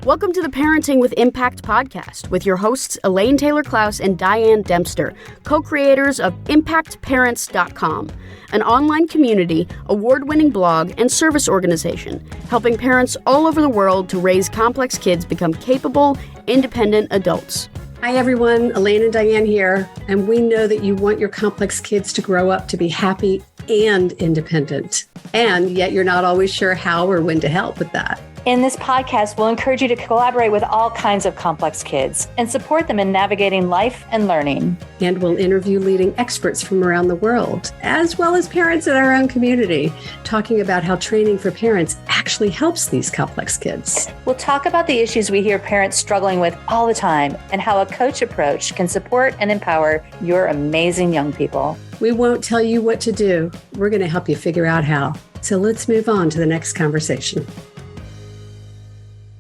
Welcome to the Parenting with Impact podcast with your hosts Elaine Taylor-Klaus and Diane Dempster, co-creators of ImpactParents.com, an online community, award-winning blog, and service organization helping parents all over the world to raise complex kids become capable, independent adults. Hi everyone, Elaine and Diane here, and we know that you want your complex kids to grow up to be happy and independent, and yet you're not always sure how or when to help with that. In this podcast, we'll encourage you to collaborate with all kinds of complex kids and support them in navigating life and learning. And we'll interview leading experts from around the world, as well as parents in our own community, talking about how training for parents actually helps these complex kids. We'll talk about the issues we hear parents struggling with all the time and how a coach approach can support and empower your amazing young people. We won't tell you what to do. We're going to help you figure out how. So let's move on to the next conversation.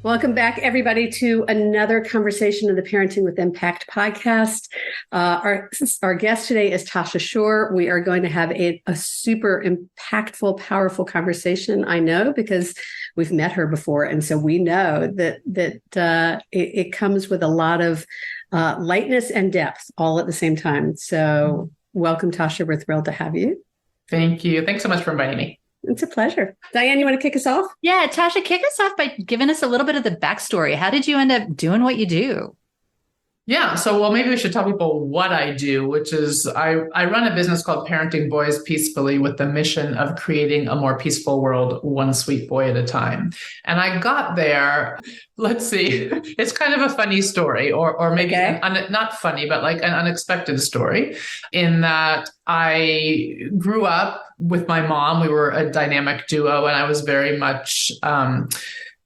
Welcome back, everybody, to another conversation of the Parenting with Impact podcast. Our guest today is Tosha Schore. We are going to have a super impactful, powerful conversation, I know, because we've met her before. And so we know that it comes with a lot of lightness and depth all at the same time. So welcome, Tosha. We're thrilled to have you. Thank you. Thanks so much for inviting me. It's a pleasure. Diane, you want to kick us off? Yeah, Tosha, kick us off by giving us a little bit of the backstory. How did you end up doing what you do? Yeah. So, maybe we should tell people what I do, which is I run a business called Parenting Boys Peacefully with the mission of creating a more peaceful world, one sweet boy at a time. And I got there, let's see, it's kind of a funny story, or maybe not funny, but like an unexpected story, in that I grew up with my mom. We were a dynamic duo, and I was very much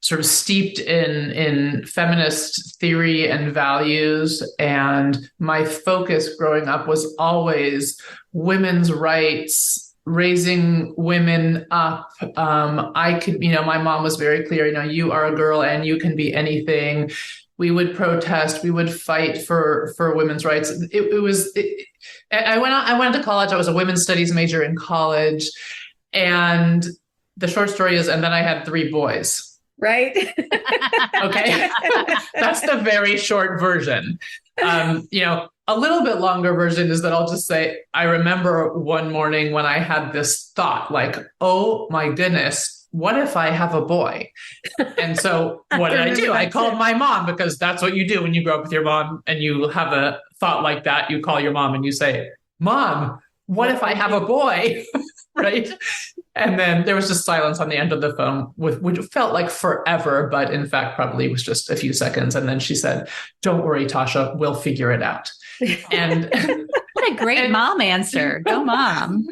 sort of steeped in feminist theory and values. And my focus growing up was always women's rights, raising women up. My mom was very clear, you are a girl and you can be anything. We would protest, we would fight for women's rights. I went to college. I was a women's studies major in college. And the short story is, and then I had 3 boys. Right. Okay. That's the very short version. A little bit longer version is that I'll just say, I remember one morning when I had this thought like, oh my goodness, what if I have a boy? And so what did I do? I called my mom, because that's what you do when you grow up with your mom and you have a thought like that. You call your mom and you say, Mom, what if I have a boy? Right. And then there was just silence on the end of the phone, which felt like forever, but in fact, probably was just a few seconds. And then she said, don't worry, Tosha, we'll figure it out. And what a great mom answer. Go mom.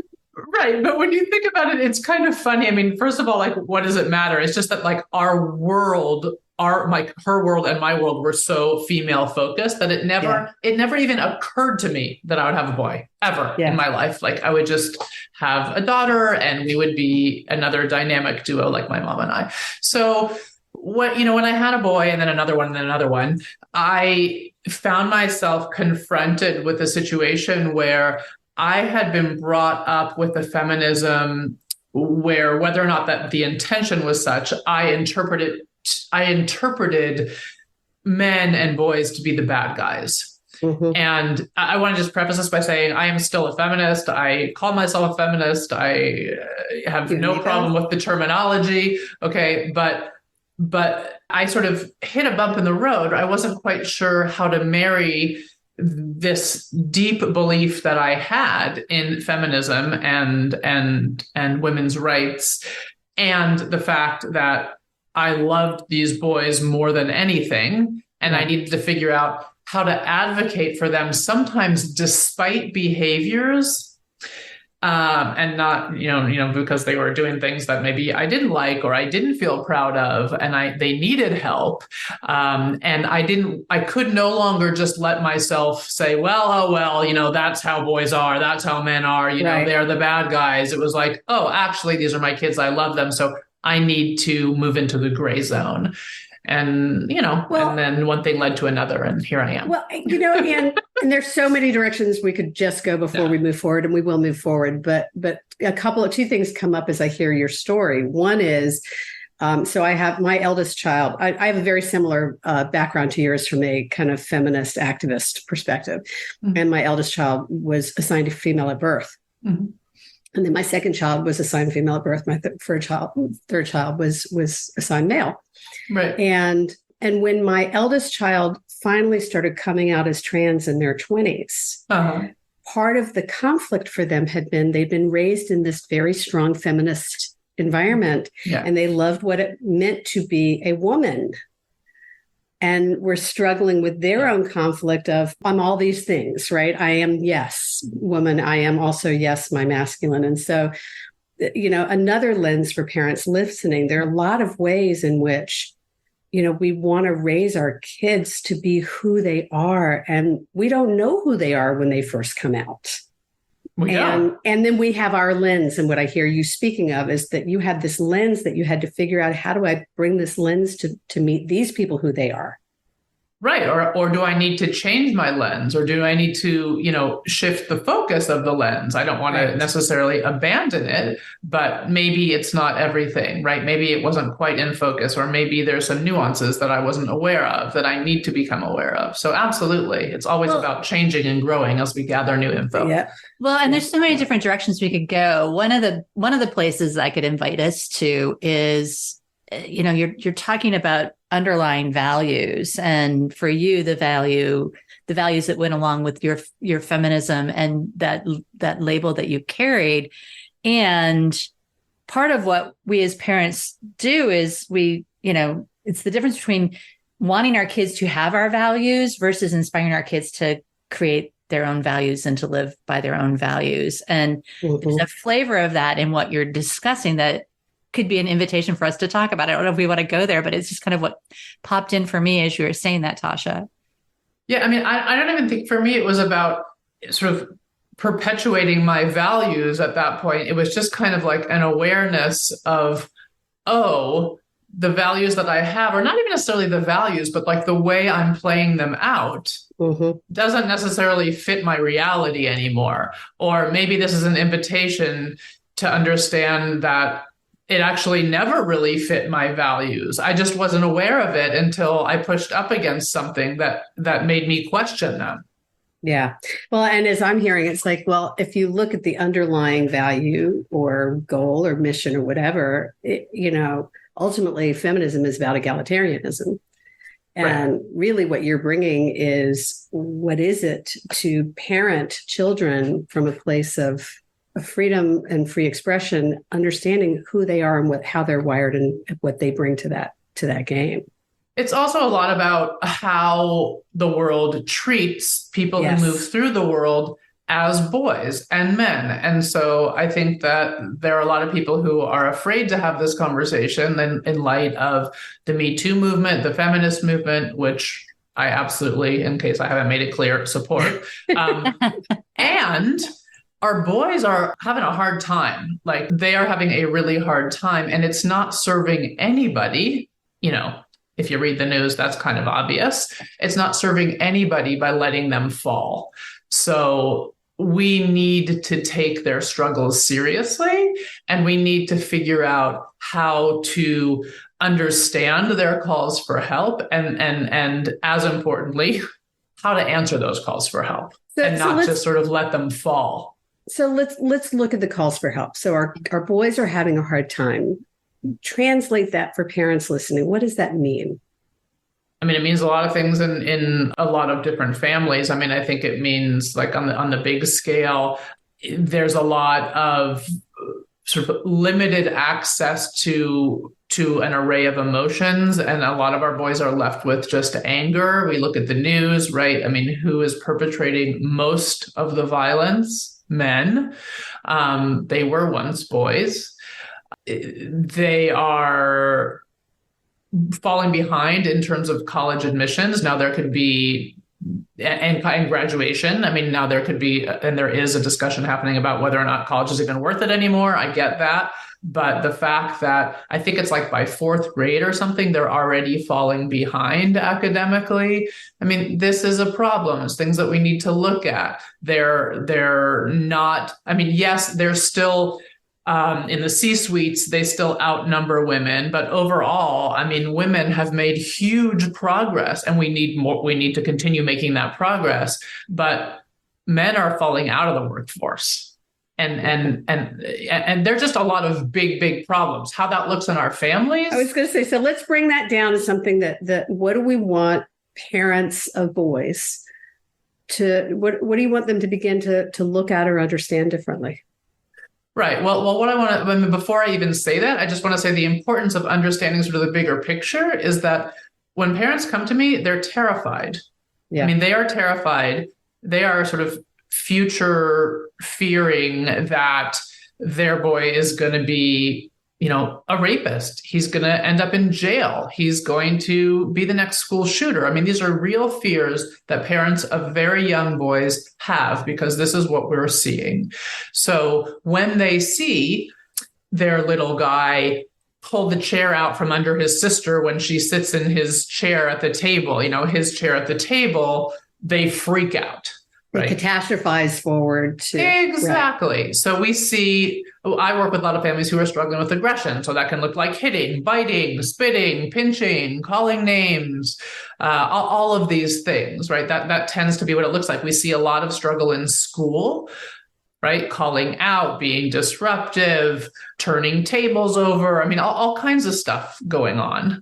Right. But when you think about it, it's kind of funny. I mean, first of all, like, what does it matter? It's just that like her world and my world were so female focused that it never even occurred to me that I would have a boy ever in my life. Like I would just have a daughter and we would be another dynamic duo like my mom and I. So when I had a boy and then another one and then another one, I found myself confronted with a situation where I had been brought up with a feminism where, whether or not that the intention was such, I interpreted men and boys to be the bad guys. Mm-hmm. And I want to just preface this by saying I am still a feminist. I call myself a feminist. I have no problem with the terminology. Okay. But I sort of hit a bump in the road. I wasn't quite sure how to marry this deep belief that I had in feminism and women's rights, and the fact that I loved these boys more than anything. And I needed to figure out how to advocate for them, sometimes despite behaviors, and not, because they were doing things that maybe I didn't like or I didn't feel proud of, and they needed help. And I could no longer just let myself say, that's how boys are. That's how men are. They're the bad guys. It was like, oh, actually, these are my kids. I love them. So I need to move into the gray zone. And, and then one thing led to another, and here I am. Well, and there's so many directions we could just go before we move forward, and we will move forward. But two things come up as I hear your story. One is So I have my eldest child. I have a very similar background to yours from a kind of feminist activist perspective. Mm-hmm. And my eldest child was assigned a female at birth. Mm-hmm. And then my second child was assigned female at birth. My third child was assigned male. Right. And when my eldest child finally started coming out as trans in their 20s, part of the conflict for them had been they'd been raised in this very strong feminist environment, and they loved what it meant to be a woman, and were struggling with their own conflict of, I'm all these things, right? I am, yes, woman. I am also, yes, my masculine. And so, another lens for parents listening, there are a lot of ways in which, we want to raise our kids to be who they are, and we don't know who they are when they first come out. And then we have our lens. And what I hear you speaking of is that you had this lens that you had to figure out, how do I bring this lens to meet these people who they are? Right. Or do I need to change my lens, or do I need to, shift the focus of the lens? I don't want to necessarily abandon it, but maybe it's not everything, right? Maybe it wasn't quite in focus, or maybe there's some nuances that I wasn't aware of that I need to become aware of. So absolutely. It's always about changing and growing as we gather new info. Yeah. Well, and there's so many different directions we could go. One of the places I could invite us to is, you're talking about underlying values, and for you, the values that went along with your feminism and that label that you carried. And part of what we as parents do is it's the difference between wanting our kids to have our values versus inspiring our kids to create their own values and to live by their own values. And there's a flavor of that in what you're discussing that could be an invitation for us to talk about. I don't know if we want to go there, but it's just kind of what popped in for me as you were saying that, Tosha. Yeah. I mean, I don't even think for me, it was about sort of perpetuating my values at that point. It was just kind of like an awareness of, the values that I have, or not even necessarily the values, but like the way I'm playing them out doesn't necessarily fit my reality anymore. Or maybe this is an invitation to understand that it actually never really fit my values. I just wasn't aware of it until I pushed up against something that made me question them. Yeah. Well, and as I'm hearing, it's like, well, if you look at the underlying value or goal or mission or whatever, ultimately feminism is about egalitarianism. And really what you're bringing is, what is it to parent children from a place of freedom and free expression, understanding who they are and how they're wired and what they bring to that game. It's also a lot about how the world treats people who move through the world as boys and men. And so I think that there are a lot of people who are afraid to have this conversation in light of the Me Too movement, the feminist movement, which I absolutely, in case I haven't made it clear, support. And our boys are having a hard time. Like, they are having a really hard time, and it's not serving anybody. If you read the news, that's kind of obvious. It's not serving anybody by letting them fall. So we need to take their struggles seriously, and we need to figure out how to understand their calls for help, and as importantly, how to answer those calls for help, and not just sort of let them fall. So let's look at the calls for help. So our boys are having a hard time. Translate that for parents listening. What does that mean? I mean, it means a lot of things in a lot of different families. I mean, I think it means, like, on the big scale, there's a lot of sort of limited access to an array of emotions. And a lot of our boys are left with just anger. We look at the news, right? I mean, who is perpetrating most of the violence? Men. They were once boys. They are falling behind in terms of college admissions. Now there could be, and graduation. I mean, now there could be, and there is a discussion happening about whether or not college is even worth it anymore. I get that. But the fact that I think it's like by fourth grade or something, they're already falling behind academically. I mean, this is a problem. It's things that we need to look at. They're not, I mean, yes, they're still In the C-suites, they still outnumber women, but overall, I mean, women have made huge progress, and we need more. We need to continue making that progress. But men are falling out of the workforce, and there's just a lot of big problems. How that looks in our families. I was going to say, so let's bring that down to something that what do we want parents of boys to what do you want them to begin to look at or understand differently? Right. Well, what I mean, before I even say that, I just want to say the importance of understanding sort of the bigger picture is that when parents come to me, they're terrified. Yeah. I mean, they are terrified. They are sort of future fearing that their boy is going to be, a rapist. He's going to end up in jail. He's going to be the next school shooter. I mean, these are real fears that parents of very young boys have because this is what we're seeing. So when they see their little guy pull the chair out from under his sister when she sits in his chair at the table, his chair at the table, they freak out. Right. They catastrophize forward to exactly. Right. So we see, I work with a lot of families who are struggling with aggression. So that can look like hitting, biting, spitting, pinching, calling names, all of these things, right? That tends to be what it looks like. We see a lot of struggle in school, right? Calling out, being disruptive, turning tables over. I mean, all kinds of stuff going on.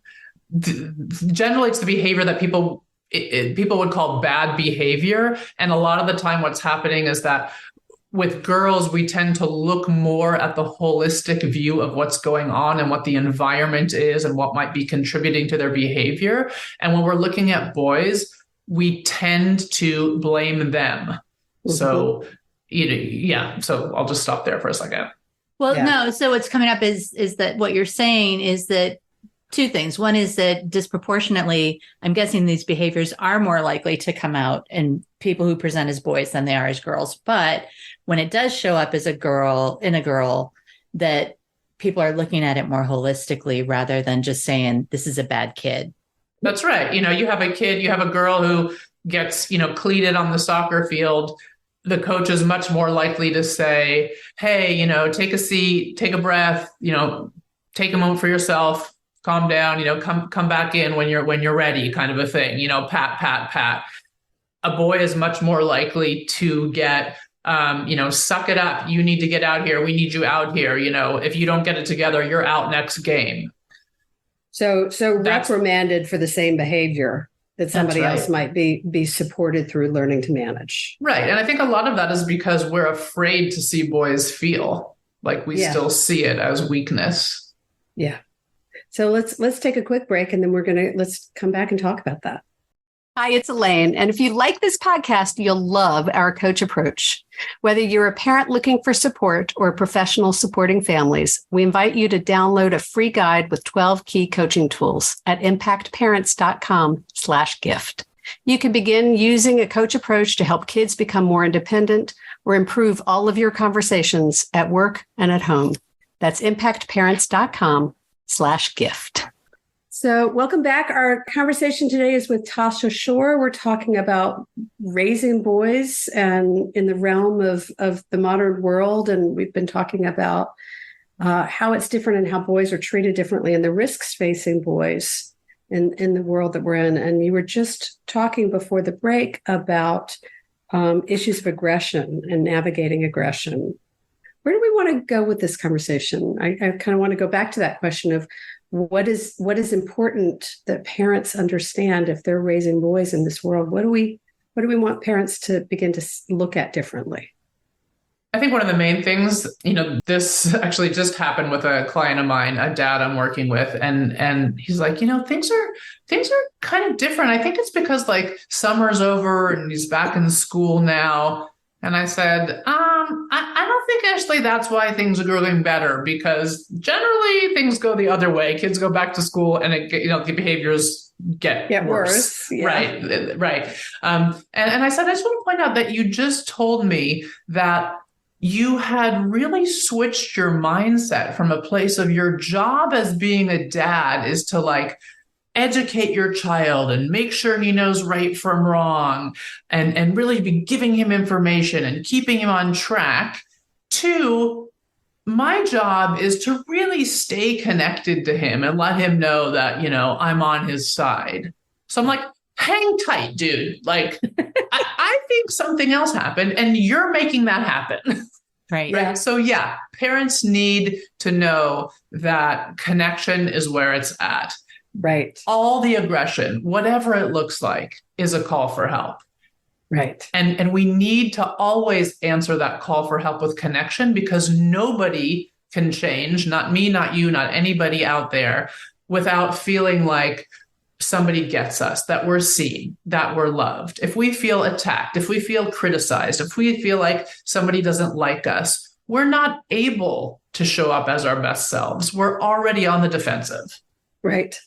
Generally, it's the behavior that people would call bad behavior. And a lot of the time what's happening is that with girls, we tend to look more at the holistic view of what's going on and what the environment is and what might be contributing to their behavior. And when we're looking at boys, we tend to blame them. Mm-hmm. So, so I'll just stop there for a second. Well, no. So what's coming up is that what you're saying is that two things. One is that disproportionately, I'm guessing these behaviors are more likely to come out in people who present as boys than they are as girls. But when it does show up as a girl, that people are looking at it more holistically rather than just saying, this is a bad kid. That's right. You have a girl who gets, cleated on the soccer field. The coach is much more likely to say, hey, take a seat, take a breath, take a moment for yourself. Calm down, come back in when you're ready, kind of a thing, pat. A boy is much more likely to get, suck it up. You need to get out here. We need you out here. If you don't get it together, you're out next game. So reprimanded for the same behavior that somebody else might be supported through learning to manage. Right. And I think a lot of that is because we're afraid to see boys feel like we still see it as weakness. Yeah. So let's take a quick break and then let's come back and talk about that. Hi, it's Elaine. And if you like this podcast, you'll love our coach approach. Whether you're a parent looking for support or a professional supporting families, we invite you to download a free guide with 12 key coaching tools at impactparents.com/gift. You can begin using a coach approach to help kids become more independent or improve all of your conversations at work and at home. That's impactparents.com/gift. So welcome back. Our conversation today is with Tosha Schore. We're talking about raising boys and in the realm of the modern world. And we've been talking about how it's different and how boys are treated differently and the risks facing boys in the world that we're in. And you were just talking before the break about issues of aggression and navigating aggression. Where do we want to go with this conversation? I kind of want to go back to that question of what is important that parents understand if they're raising boys in this world. What do we want parents to begin to look at differently? I think one of the main things, this actually just happened with a client of mine, a dad I'm working with, and he's like, things are kind of different. I think it's because like summer's over and he's back in school now. And I said, I don't think actually that's why things are going better, because generally things go the other way. Kids go back to school and the behaviors get worse. Yeah. Right. And I said, I just want to point out that you just told me that you had really switched your mindset from a place of your job as being a dad is to like educate your child and make sure he knows right from wrong and really be giving him information and keeping him on track to my job is to really stay connected to him and let him know that, I'm on his side. So I'm like, hang tight, dude. Like, I think something else happened and you're making that happen. Right. Right. So parents need to know that connection is where it's at. Right. All the aggression, whatever it looks like, is a call for help. Right. And we need to always answer that call for help with connection, because nobody can change, not me, not you, not anybody out there, without feeling like somebody gets us, that we're seen, that we're loved. If we feel attacked, if we feel criticized, if we feel like somebody doesn't like us, we're not able to show up as our best selves. We're already on the defensive. Right.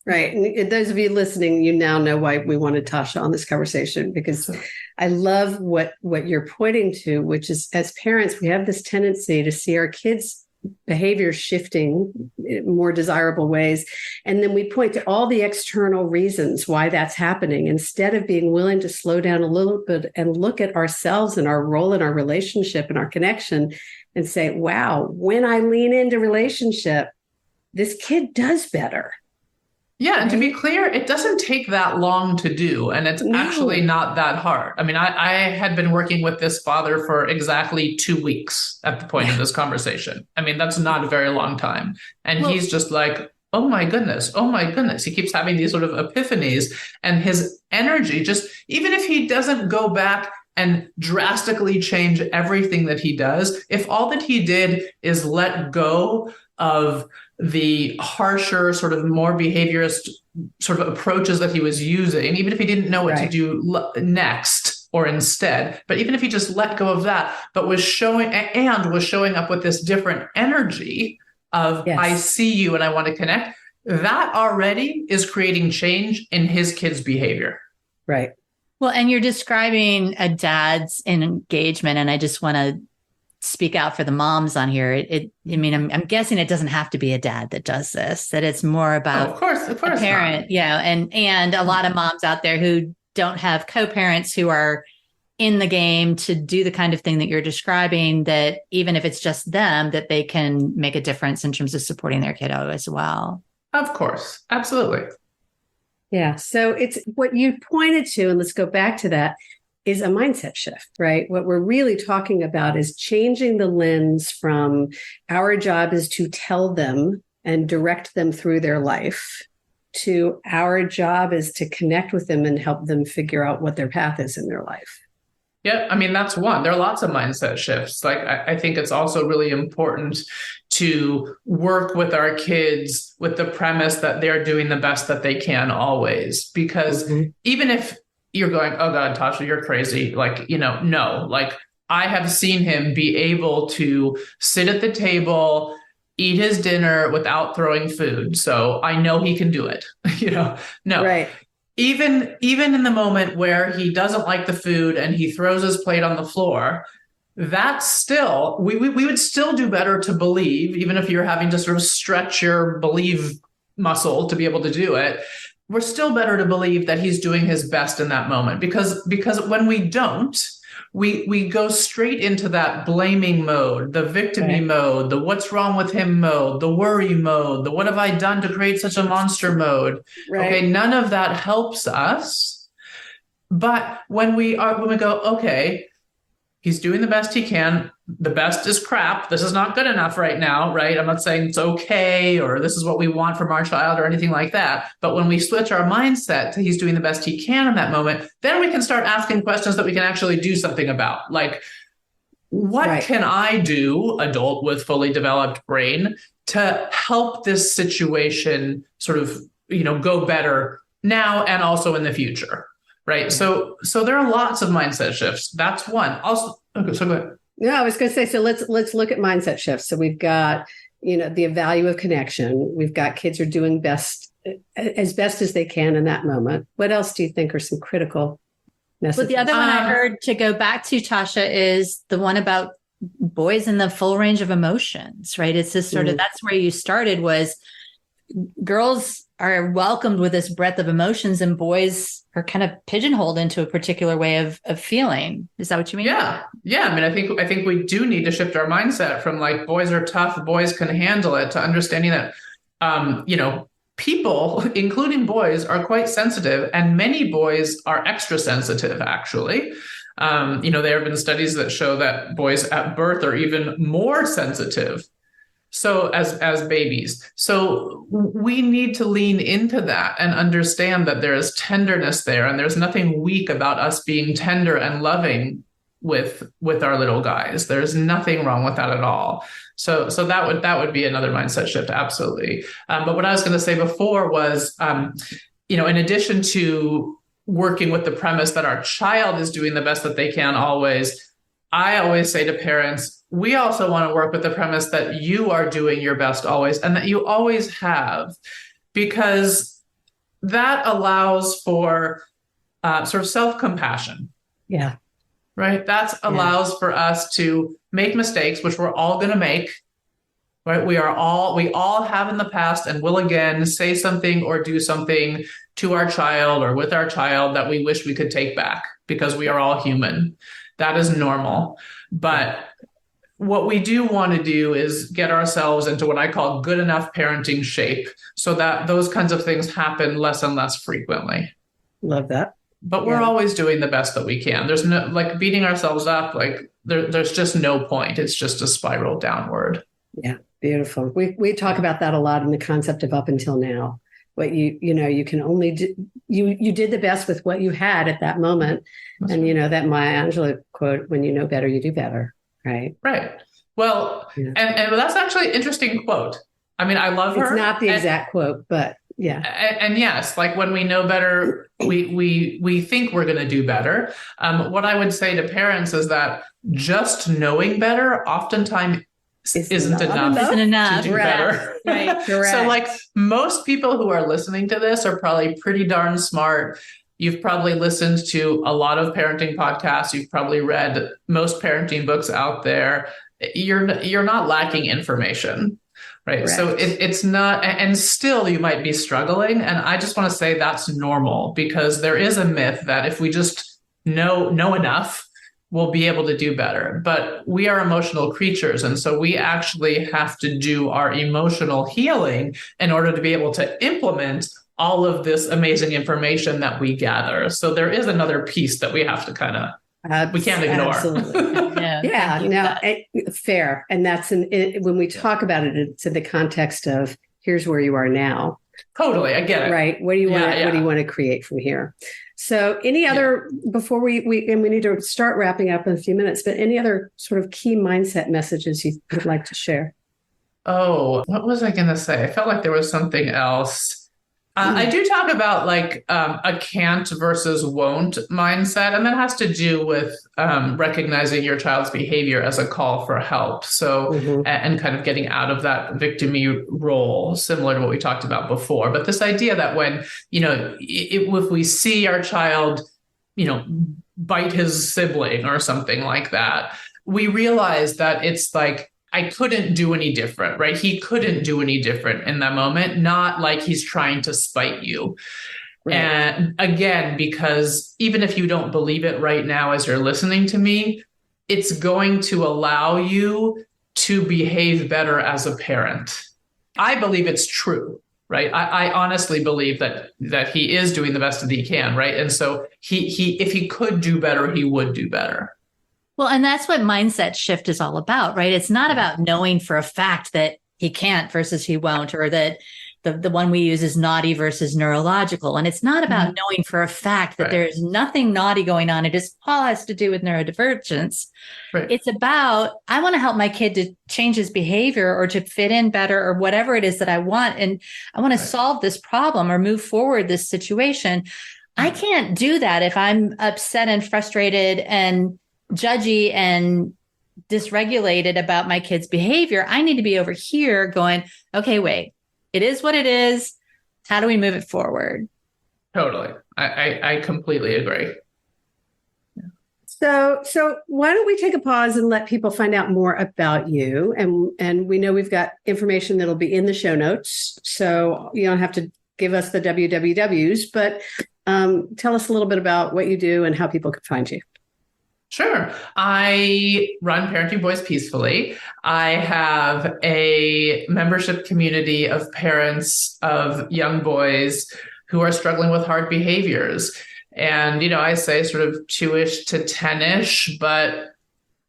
Right. And those of you listening, you now know why we wanted Tosha on this conversation, because I love what you're pointing to, which is, as parents, we have this tendency to see our kids' behavior shifting in more desirable ways. And then we point to all the external reasons why that's happening, instead of being willing to slow down a little bit and look at ourselves and our role in our relationship and our connection and say, wow, when I lean into relationship, this kid does better. Yeah. And to be clear, it doesn't take that long to do. And it's actually not that hard. I mean, I had been working with this father for exactly 2 weeks at the point of this conversation. I mean, that's not a very long time. And he's just like, oh my goodness. He keeps having these sort of epiphanies, and his energy, just even if he doesn't go back and drastically change everything that he does, if all that he did is let go of the harsher, sort of more behaviorist sort of approaches that he was using, even if he didn't know what to do next or instead, but even if he just let go of that, but was showing up with this different energy of, I see you and I want to connect, that already is creating change in his kid's behavior. Right. Well, and you're describing a dad's engagement, and I just want to speak out for the moms on here. I'm guessing it doesn't have to be a dad that does this, that it's more about of course, a parent. Not. Yeah. And a lot of moms out there who don't have co-parents who are in the game to do the kind of thing that you're describing, that even if it's just them, that they can make a difference in terms of supporting their kiddo as well. Of course. Absolutely. Yeah. So it's what you pointed to, and let's go back to that, is a mindset shift, right? What we're really talking about is changing the lens from our job is to tell them and direct them through their life, to our job is to connect with them and help them figure out what their path is in their life. Yeah, I mean, that's one. There are lots of mindset shifts. Like, I think it's also really important to work with our kids with the premise that they're doing the best that they can always. Because even if you're going, oh God, Tosha, you're crazy. Like, no, like, I have seen him be able to sit at the table, eat his dinner without throwing food. So I know he can do it. No. Right. Even in the moment where he doesn't like the food and he throws his plate on the floor, that's still, we would still do better to believe, even if you're having to sort of stretch your believe muscle to be able to do it, we're still better to believe that he's doing his best in that moment. Because when we don't, we go straight into that blaming mode, the victim mode, the what's wrong with him mode, the worry mode, the what have I done to create such a monster mode. Right. Okay, none of that helps us. But when we go, okay, he's doing the best he can. The best is crap. This is not good enough right now, right? I'm not saying it's okay or this is what we want from our child or anything like that. But when we switch our mindset to he's doing the best he can in that moment, then we can start asking questions that we can actually do something about. Like, what can I do, adult with fully developed brain, to help this situation sort of, go better now and also in the future, right? So there are lots of mindset shifts. That's one. Also, okay, so go ahead. No, I was going to say, so let's look at mindset shifts. So we've got, the value of connection. We've got kids are doing best as they can in that moment. What else do you think are some critical messages? Well, the other one I heard to go back to, Tosha, is the one about boys in the full range of emotions, right? It's this sort of, that's where you started, was girls are welcomed with this breadth of emotions, and boys are kind of pigeonholed into a particular way of feeling. Is that what you mean? Yeah. I mean, I think we do need to shift our mindset from like boys are tough, boys can handle it, to understanding that, people, including boys, are quite sensitive, and many boys are extra sensitive, actually. There have been studies that show that boys at birth are even more sensitive. So as babies. So we need to lean into that and understand that there is tenderness there, and there's nothing weak about us being tender and loving with our little guys. There's nothing wrong with that at all. So that would be another mindset shift. Absolutely. But what I was going to say before was, in addition to working with the premise that our child is doing the best that they can always, I always say to parents, we also want to work with the premise that you are doing your best always, and that you always have, because that allows for sort of self-compassion. Yeah. Right. That allows for us to make mistakes, which we're all going to make. Right. We all have in the past and will again say something or do something to our child or with our child that we wish we could take back, because we are all human. That is normal. But what we do want to do is get ourselves into what I call good enough parenting shape, so that those kinds of things happen less and less frequently. Love that. But we're always doing the best that we can. There's no, like, beating ourselves up, like there's just no point. It's just a spiral downward. Yeah, beautiful. We talk about that a lot in the concept of up until now. What you can only do, you did the best with what you had at that moment. That's and right. That Maya Angelou quote, when you know better, you do better. Right. Right. Well, and that's actually an interesting quote. I mean, I love her. It's not the exact quote, but yeah. And yes, like when we know better, we think we're going to do better. What I would say to parents is that just knowing better oftentimes isn't enough to do better. Right. Correct. So like most people who are listening to this are probably pretty darn smart. You've probably listened to a lot of parenting podcasts. You've probably read most parenting books out there. You're not lacking information. Right. Correct. So it's not, and still you might be struggling. And I just want to say that's normal, because there is a myth that if we just know enough, we'll be able to do better. But we are emotional creatures. And so we actually have to do our emotional healing in order to be able to implement all of this amazing information that we gather. So there is another piece that we have to kind of, we can't ignore. Absolutely. Fair. And that's when we talk about it, it's in the context of here's where you are now. Totally. I get it. Right. What do you want? What do you want to create from here? So any other, before we need to start wrapping up in a few minutes, but any other sort of key mindset messages you would like to share? Oh, what was I going to say? I felt like there was something else. I do talk about like a can't versus won't mindset, and that has to do with recognizing your child's behavior as a call for help. So, and kind of getting out of that victim-y role, similar to what we talked about before. But this idea that when, if we see our child, bite his sibling or something like that, we realize that it's like, I couldn't do any different, right? He couldn't do any different in that moment, not like he's trying to spite you. Right. And again, because even if you don't believe it right now as you're listening to me, it's going to allow you to behave better as a parent. I believe it's true, right? I honestly believe that he is doing the best that he can, right? And so he if he could do better, he would do better. Well, and that's what mindset shift is all about, right? It's not about knowing for a fact that he can't versus he won't, or that the one we use is naughty versus neurological. And it's not about knowing for a fact that there's nothing naughty going on. It just all has to do with neurodivergence. Right. It's about, I want to help my kid to change his behavior or to fit in better or whatever it is that I want. And I want to solve this problem or move forward this situation. I can't do that if I'm upset and frustrated and judgy and dysregulated about my kid's behavior. I need to be over here going, okay, wait, it is what it is. How do we move it forward? Totally. I completely agree. So why don't we take a pause and let people find out more about you? And we know we've got information that'll be in the show notes, so you don't have to give us the wwws, but tell us a little bit about what you do and how people can find you. Sure. I run Parenting Boys Peacefully. I have a membership community of parents of young boys who are struggling with hard behaviors. And, I say sort of 2-ish to 10-ish, but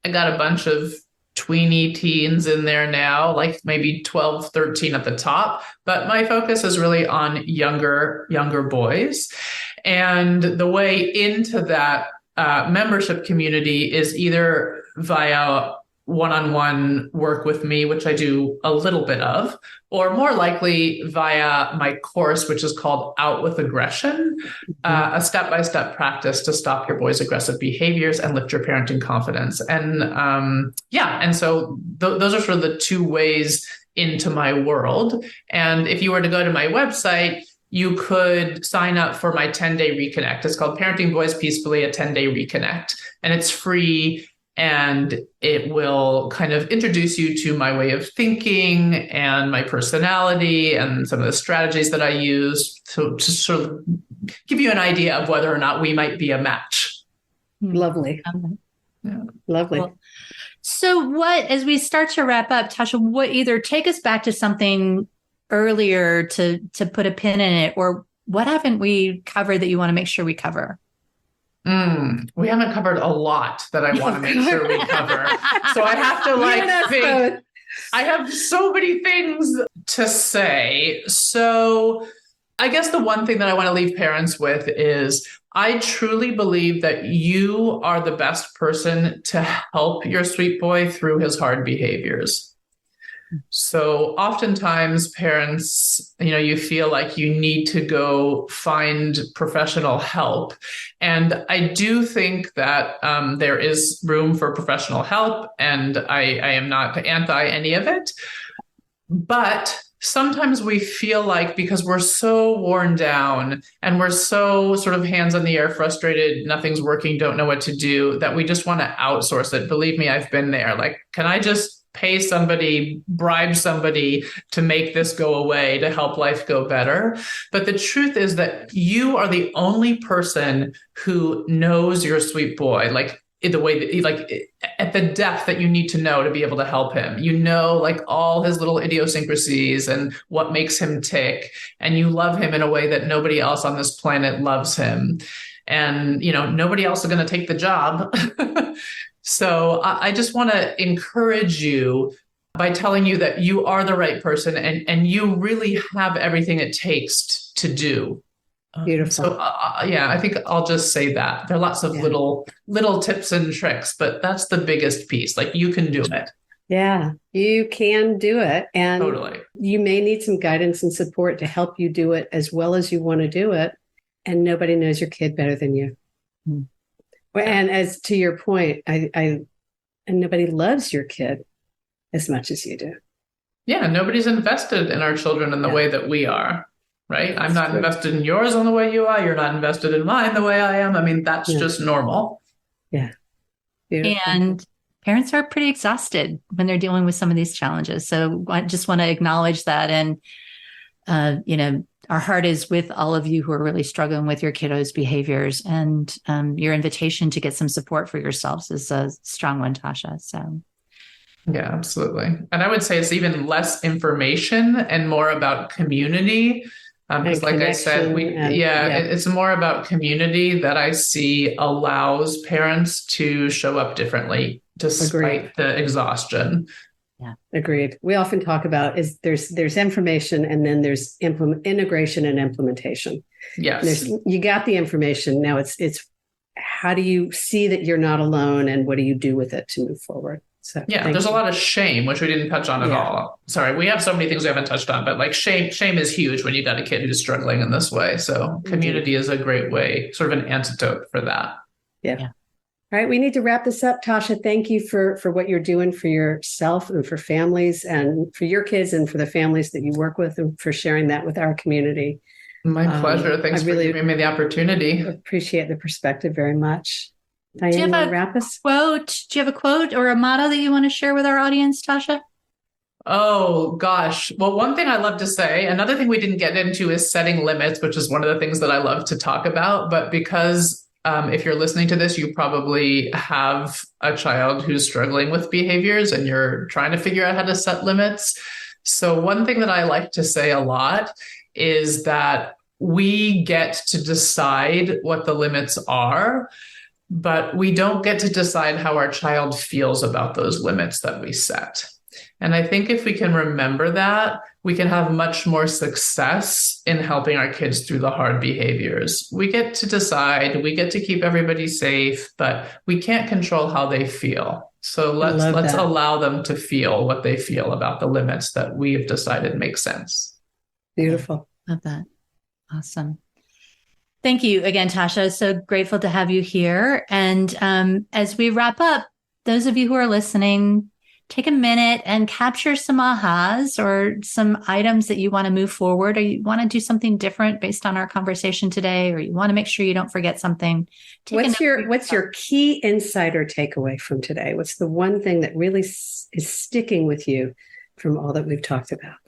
I got a bunch of tweeny teens in there now, like maybe 12, 13 at the top. But my focus is really on younger boys. And the way into that membership community is either via one-on-one work with me, which I do a little bit of, or more likely via my course, which is called Out with Aggression, a step-by-step practice to stop your boys' aggressive behaviors and lift your parenting confidence. And and so those are sort of the two ways into my world. And if you were to go to my website, you could sign up for my 10-day reconnect. It's called Parenting Boys Peacefully, a 10-day reconnect. And it's free, and it will kind of introduce you to my way of thinking and my personality and some of the strategies that I use to sort of give you an idea of whether or not we might be a match. Lovely. Yeah. Lovely. Cool. So as we start to wrap up, Tosha, what either take us back to something earlier to put a pin in it, or what haven't we covered that you want to make sure we cover? We haven't covered a lot that I want to make sure we cover. So I have to think. I have so many things to say. So I guess the one thing that I want to leave parents with is I truly believe that you are the best person to help your sweet boy through his hard behaviors. So oftentimes parents, you feel like you need to go find professional help. And I do think that there is room for professional help, and I am not anti any of it. But sometimes we feel like because we're so worn down and we're so sort of hands in the air, frustrated, nothing's working, don't know what to do, that we just want to outsource it. Believe me, I've been there. Like, can I just pay somebody, bribe somebody to make this go away, to help life go better? But the truth is that you are the only person who knows your sweet boy, like in the way that like at the depth that you need to know to be able to help him. Like all his little idiosyncrasies and what makes him tick. And you love him in a way that nobody else on this planet loves him. And, nobody else is going to take the job. So I just want to encourage you by telling you that you are the right person and you really have everything it takes to do. Beautiful. So I think I'll just say that. There are lots of little tips and tricks, but that's the biggest piece. Like, you can do it. Yeah, you can do it. And totally. You may need some guidance and support to help you do it as well as you want to do it. And nobody knows your kid better than you. Mm. And as to your point, and nobody loves your kid as much as you do. Yeah, nobody's invested in our children in the way that we are, right? I'm not invested in yours in the way you are. You're not invested in mine the way I am. I mean, that's just normal. Yeah. Beautiful. And parents are pretty exhausted when they're dealing with some of these challenges. So I just want to acknowledge that. And, our heart is with all of you who are really struggling with your kiddos' behaviors, and your invitation to get some support for yourselves is a strong one, Tosha. So, yeah, absolutely. And I would say it's even less information and more about community. Because like I said, it's more about community that I see allows parents to show up differently despite the exhaustion. Yeah, agreed. We often talk about there's information and then there's integration and implementation. Yes. You got the information. Now it's how do you see that you're not alone and what do you do with it to move forward? So there's a lot of shame, which we didn't touch on at all. Sorry, we have so many things we haven't touched on, but like shame is huge when you got a kid who's struggling in this way. So community is a great way, sort of an antidote for that. Yeah. All right, we need to wrap this up. Tasha, thank you for what you're doing for yourself and for families and for your kids and for the families that you work with, and for sharing that with our community. My pleasure. Thanks for giving me the opportunity. Appreciate the perspective very much. Diane, you want to wrap us? Do you have a quote or a motto that you want to share with our audience, Tasha? Oh, gosh. Well, one thing I love to say, another thing we didn't get into is setting limits, which is one of the things that I love to talk about. But because if you're listening to this, you probably have a child who's struggling with behaviors and you're trying to figure out how to set limits. So one thing that I like to say a lot is that we get to decide what the limits are, but we don't get to decide how our child feels about those limits that we set. And I think if we can remember that, we can have much more success in helping our kids through the hard behaviors. We get to decide, we get to keep everybody safe, but we can't control how they feel. So let's allow them to feel what they feel about the limits that we have decided make sense. Beautiful. Love that. Awesome. Thank you again, Tosha. So grateful to have you here. And as we wrap up, those of you who are listening, take a minute and capture some ahas or some items that you want to move forward, or you want to do something different based on our conversation today, or you want to make sure you don't forget something. What's your key insight or takeaway from today? What's the one thing that really is sticking with you from all that we've talked about?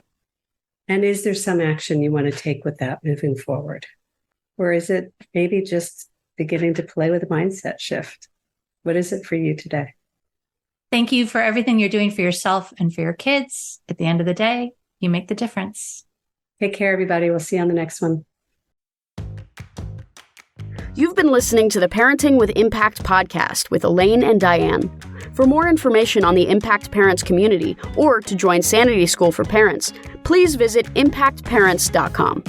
And is there some action you want to take with that moving forward? Or is it maybe just beginning to play with a mindset shift? What is it for you today? Thank you for everything you're doing for yourself and for your kids. At the end of the day, you make the difference. Take care, everybody. We'll see you on the next one. You've been listening to the Parenting with Impact podcast with Elaine and Diane. For more information on the Impact Parents community or to join Sanity School for Parents, please visit impactparents.com.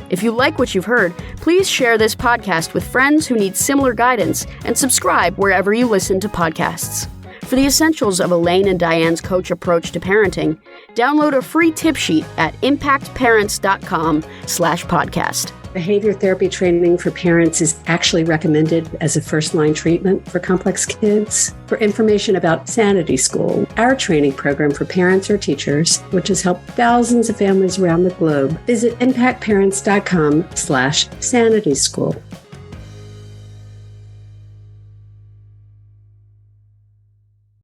If you like what you've heard, please share this podcast with friends who need similar guidance and subscribe wherever you listen to podcasts. For the essentials of Elaine and Diane's coach approach to parenting, download a free tip sheet at impactparents.com/podcast. Behavior therapy training for parents is actually recommended as a first-line treatment for complex kids. For information about Sanity School, our training program for parents or teachers, which has helped thousands of families around the globe, visit impactparents.com/Sanity School.